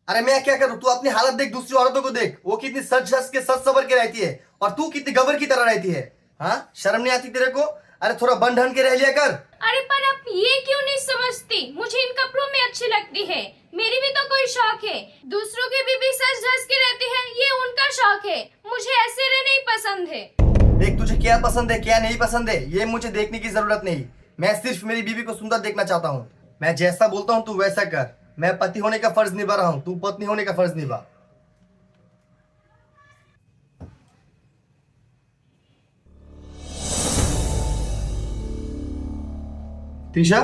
अरे मैं क्या करूँ? तू अपनी हालत देख, दूसरी औरतों को देख, वो कितनी सच सच के सच सबर के रहती है और तू कितनी गबर की तरह रहती है। हाँ, शर्म नहीं आती तेरे को? अरे थोड़ा बन ढन के रह लिया कर। अरे पर आप ये क्यों नहीं समझती? मुझे इन कपड़ों में अच्छी लगती है, मेरी भी तो कोई शौक है। दूसरों की बीवी सज धज के रहती है, ये उनका शौक है, मुझे ऐसे रहना ही पसंद है। देख, तुझे क्या पसंद है क्या नहीं पसंद है ये मुझे देखने की जरूरत नहीं। मैं सिर्फ मेरी बीवी को सुंदर देखना चाहता हूँ। मैं जैसा बोलता हूँ तू वैसा कर। मैं पति होने का फर्ज निभा रहा हूँ, तू पत्नी होने का फर्ज निभा। Trisha,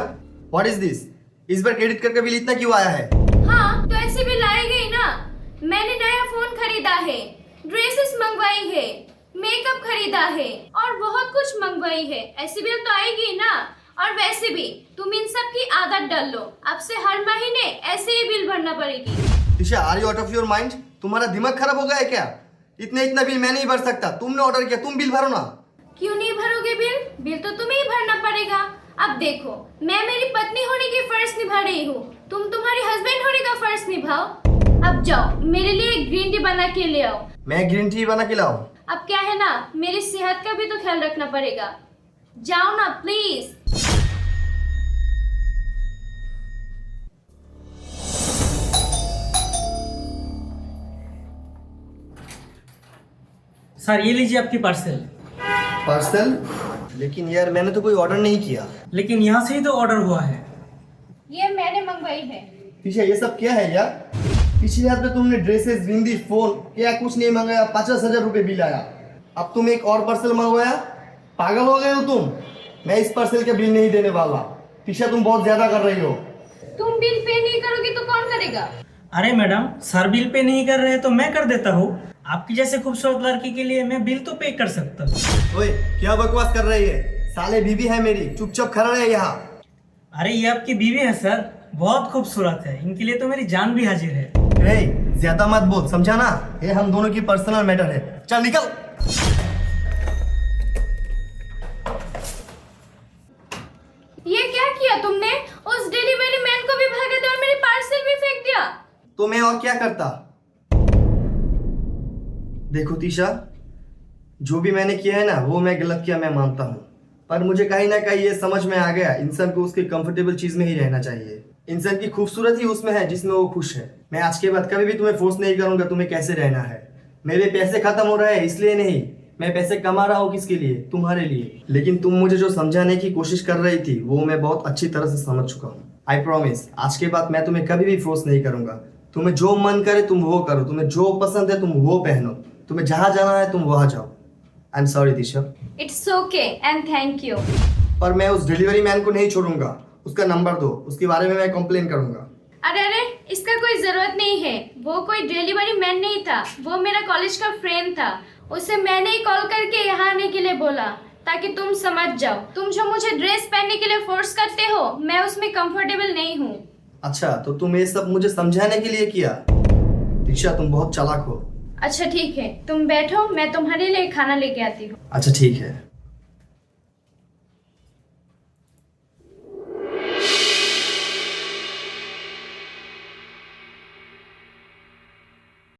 what is this? इस बार क्रेडिट कार्ड का बिल इतना क्यों आया है? हाँ तो ऐसे भी लाएंगे ही ना। मैंने नया फोन खरीदा है, ड्रेसेस मंगवाई है, मेकअप खरीदा है और बहुत कुछ मंगवाई है, ऐसी बिल तो आएगी ही ना। और वैसे भी तुम इन सब की आदत डाल लो, अब से हर महीने ऐसे ही बिल भरना पड़ेगी। Trisha, are you out of your mind? तुम्हारा दिमाग खराब हो गया है क्या? इतना बिल मैं नहीं भर सकता, तुमने ऑर्डर किया, तुम बिल भरो ना। क्यों नहीं भरोगे बिल? बिल तो तुम्हें ही भरना पड़ेगा। अब देखो, मैं मेरी पत्नी होने की फर्ज निभा रही हूँ, तुम तुम्हारे हस्बैंड होने का फर्ज निभाओ। अब जाओ, मेरे लिए ग्रीन टी बना के ले आओ। मैं ग्रीन टी बना के लाऊं? अब क्या है ना, मेरी सेहत का भी तो ख्याल रखना पड़ेगा। जाओ ना प्लीज। सर ये लीजिए आपकी पार्सल। पार्सल? लेकिन यार मैंने तो कोई ऑर्डर नहीं किया। लेकिन यहाँ से ही तो ऑर्डर हुआ है। ये मैंने मंगवाई है। त्रिशा, ये सब क्या है यार? पिछले हफ्ते तुमने ड्रेसेस, बिंदी, फोन क्या कुछ नहीं मंगाया, 50,000 रुपए बिल आया। अब तुम एक और पार्सल मंगवाया? पागल हो गए हो तुम? मैं इस पार्सल का बिल नहीं देने वाला। त्रिशा, तुम बहुत ज्यादा कर रही हो। तुम बिल पे नहीं करोगे तो कौन करेगा? अरे मैडम, सर बिल पे नहीं कर रहे तो मैं कर देता हूँ। आपकी जैसे खूबसूरत लड़की के लिए मैं बिल तो पे कर सकता हूँ। ओए, क्या बकवास कर रही है? साले बीवी है मेरी, चुपचाप खड़ा रहे यहाँ। अरे ये आपकी बीवी है सर, बहुत खूबसूरत है, इनके लिए तो मेरी जान भी हाजिर है। ज्यादा मत बोल, समझा ना? ये हम दोनों की पर्सनल मैटर है। चल निकल। ये क्या किया तुमने? उस डिलीवरी मैन को भी भगा दिया और मेरी पार्सल भी फेंक दिया। तो मैं और क्या करता? देखो तीशा, जो भी मैंने किया है ना वो मैं गलत किया, मैं मानता हूँ। पर मुझे कहीं ना कहीं ये समझ में आ गया, इंसान को उसके कंफर्टेबल चीज में ही रहना चाहिए। इंसान की खूबसूरती उसमें है जिसमें वो खुश है। मैं आज के बाद कभी भी तुम्हें फोर्स नहीं करूंगा तुम्हें कैसे रहना है। मेरे पैसे खत्म हो रहे हैं इसलिए नहीं, मैं पैसे कमा रहा हूँ किसके लिए? तुम्हारे लिए। लेकिन तुम मुझे जो समझाने की कोशिश कर रही थी वो मैं बहुत अच्छी तरह से समझ चुका हूँ। आई प्रॉमिस, आज के बाद मैं तुम्हें कभी भी फोर्स नहीं करूंगा। तुम्हें जो मन करे तुम वो करो, तुम्हें जो पसंद है तुम वो पहनो, तुम्हें जहां जाना है तुम वहां जाओ। I am sorry Disha. It's okay and thank you. पर मैं उस डिलीवरी मैन को नहीं छोड़ूंगा। उसका नंबर दो, उसके बारे में मैं कंप्लेन करूंगा। अरे इसका कोई जरूरत नहीं है, वो कोई डिलीवरी मैन नहीं था, वो मेरा कॉलेज का फ्रेंड था। उसे मैंने ही कॉल करके यहाँ आने के लिए बोला ताकि तुम समझ जाओ। तुम जो मुझे ड्रेस पहनने के लिए फोर्स करते हो, मैं उसमें कंफर्टेबल नहीं हूँ। अच्छा, तो तुम ये सब मुझे समझाने के लिए किया? दिशा, तुम बहुत चालाक हो। अच्छा ठीक है, तुम बैठो, मैं तुम्हारे लिए खाना लेके आती हूँ। अच्छा ठीक है।